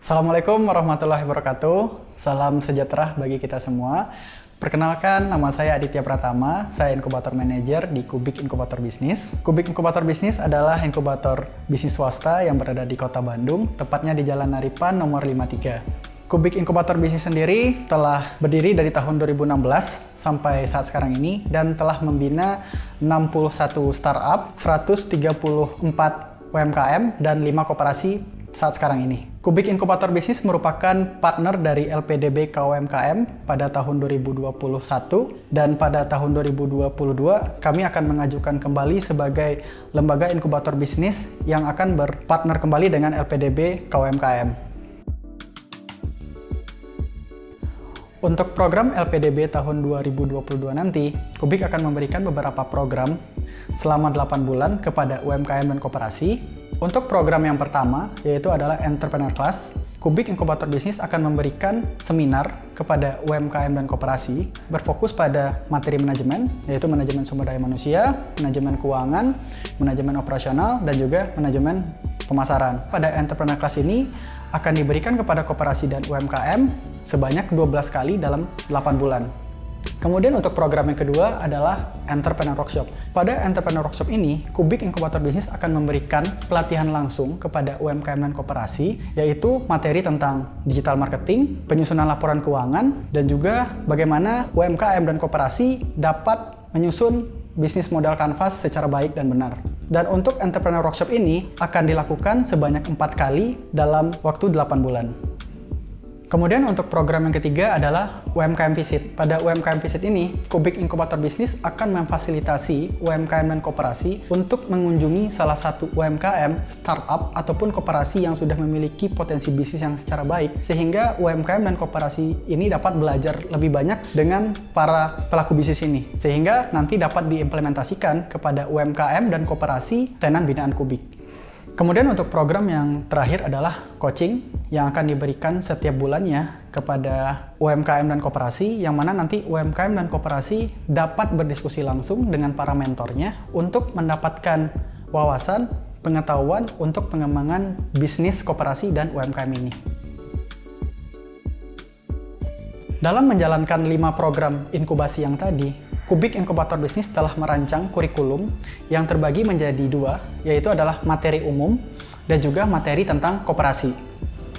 Assalamualaikum warahmatullahi wabarakatuh. Salam sejahtera bagi kita semua. Perkenalkan, nama saya Aditya Pratama. Saya Inkubator Manager di Kubik Inkubator Bisnis. Kubik Inkubator Bisnis adalah inkubator bisnis swasta yang berada di Kota Bandung, tepatnya di Jalan Naripan nomor 53. Kubik Inkubator Bisnis sendiri telah berdiri dari tahun 2016 sampai saat sekarang ini dan telah membina 61 startup, 134 UMKM, dan 5 koperasi saat sekarang ini. Kubik Inkubator Bisnis merupakan partner dari LPDB KUMKM pada tahun 2021 dan pada tahun 2022 kami akan mengajukan kembali sebagai lembaga inkubator bisnis yang akan berpartner kembali dengan LPDB KUMKM. Untuk program LPDB tahun 2022 nanti, Kubik akan memberikan beberapa program selama 8 bulan kepada UMKM dan koperasi. Untuk program yang pertama, yaitu adalah Entrepreneur Class, Kubik Inkubator Bisnis akan memberikan seminar kepada UMKM dan koperasi berfokus pada materi manajemen, yaitu manajemen sumber daya manusia, manajemen keuangan, manajemen operasional, dan juga manajemen pemasaran. Pada Entrepreneur Class ini akan diberikan kepada koperasi dan UMKM sebanyak 12 kali dalam 8 bulan. Kemudian untuk program yang kedua adalah Entrepreneur Workshop. Pada Entrepreneur Workshop ini, Kubik Inkubator Bisnis akan memberikan pelatihan langsung kepada UMKM dan koperasi, yaitu materi tentang digital marketing, penyusunan laporan keuangan, dan juga bagaimana UMKM dan koperasi dapat menyusun bisnis modal kanvas secara baik dan benar. Dan untuk Entrepreneur Workshop ini akan dilakukan sebanyak 4 kali dalam waktu 8 bulan. Kemudian untuk program yang ketiga adalah UMKM Visit. Pada UMKM Visit ini, Kubik Inkubator Bisnis akan memfasilitasi UMKM dan koperasi untuk mengunjungi salah satu UMKM, startup, ataupun koperasi yang sudah memiliki potensi bisnis yang secara baik, sehingga UMKM dan koperasi ini dapat belajar lebih banyak dengan para pelaku bisnis ini, sehingga nanti dapat diimplementasikan kepada UMKM dan koperasi tenan binaan Kubik. Kemudian untuk program yang terakhir adalah coaching yang akan diberikan setiap bulannya kepada UMKM dan koperasi, yang mana nanti UMKM dan koperasi dapat berdiskusi langsung dengan para mentornya untuk mendapatkan wawasan, pengetahuan untuk pengembangan bisnis koperasi dan UMKM ini. Dalam menjalankan 5 program inkubasi yang tadi, Kubik Inkubator Bisnis telah merancang kurikulum yang terbagi menjadi 2, yaitu adalah materi umum dan juga materi tentang koperasi.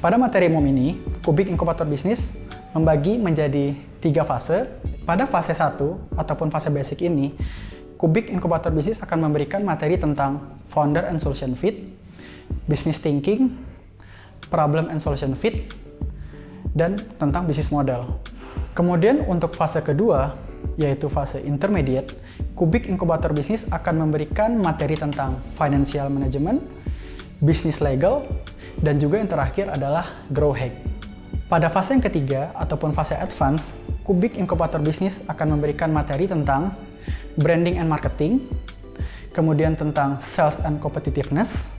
Pada materi umum ini, Kubik Inkubator Bisnis membagi menjadi 3 fase. Pada fase 1 ataupun fase basic ini, Kubik Inkubator Bisnis akan memberikan materi tentang Founder and Solution Fit, Business Thinking, Problem and Solution Fit, dan tentang bisnis model. Kemudian untuk fase kedua, yaitu fase intermediate, Kubik Inkubator Bisnis akan memberikan materi tentang financial management, business legal, dan juga yang terakhir adalah grow hack. Pada fase yang ketiga ataupun fase advance, Kubik Inkubator Bisnis akan memberikan materi tentang branding and marketing, kemudian tentang sales and competitiveness,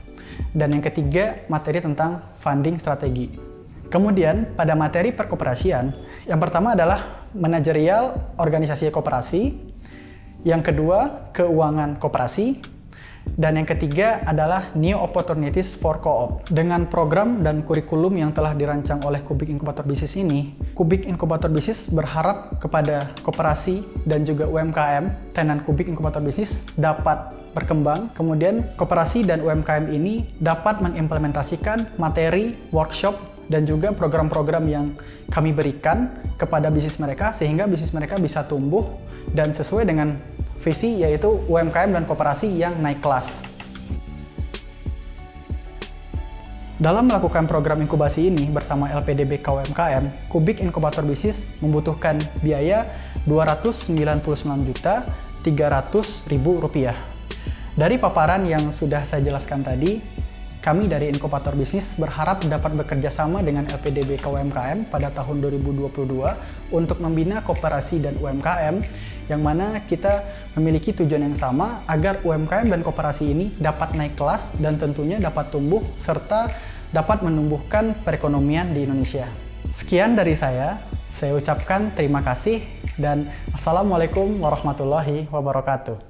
dan yang ketiga materi tentang funding strategi. Kemudian pada materi perkoperasian, yang pertama adalah manajerial organisasi koperasi, yang kedua keuangan koperasi, dan yang ketiga adalah new opportunities for co-op. Dengan program dan kurikulum yang telah dirancang oleh Kubik Inkubator Bisnis ini, Kubik Inkubator Bisnis berharap kepada koperasi dan juga UMKM tenan Kubik Inkubator Bisnis dapat berkembang, kemudian koperasi dan UMKM ini dapat mengimplementasikan materi, workshop, dan juga program-program yang kami berikan kepada bisnis mereka sehingga bisnis mereka bisa tumbuh dan sesuai dengan visi, yaitu UMKM dan koperasi yang naik kelas. Dalam melakukan program inkubasi ini bersama LPDB KUMKM, Kubik Inkubator Bisnis membutuhkan biaya Rp299.300.000. Dari paparan yang sudah saya jelaskan tadi, kami dari Inkubator Bisnis berharap dapat bekerja sama dengan LPDB KUMKM pada tahun 2022 untuk membina koperasi dan UMKM, yang mana kita memiliki tujuan yang sama agar UMKM dan koperasi ini dapat naik kelas dan tentunya dapat tumbuh serta dapat menumbuhkan perekonomian di Indonesia. Sekian dari saya ucapkan terima kasih dan Assalamualaikum warahmatullahi wabarakatuh.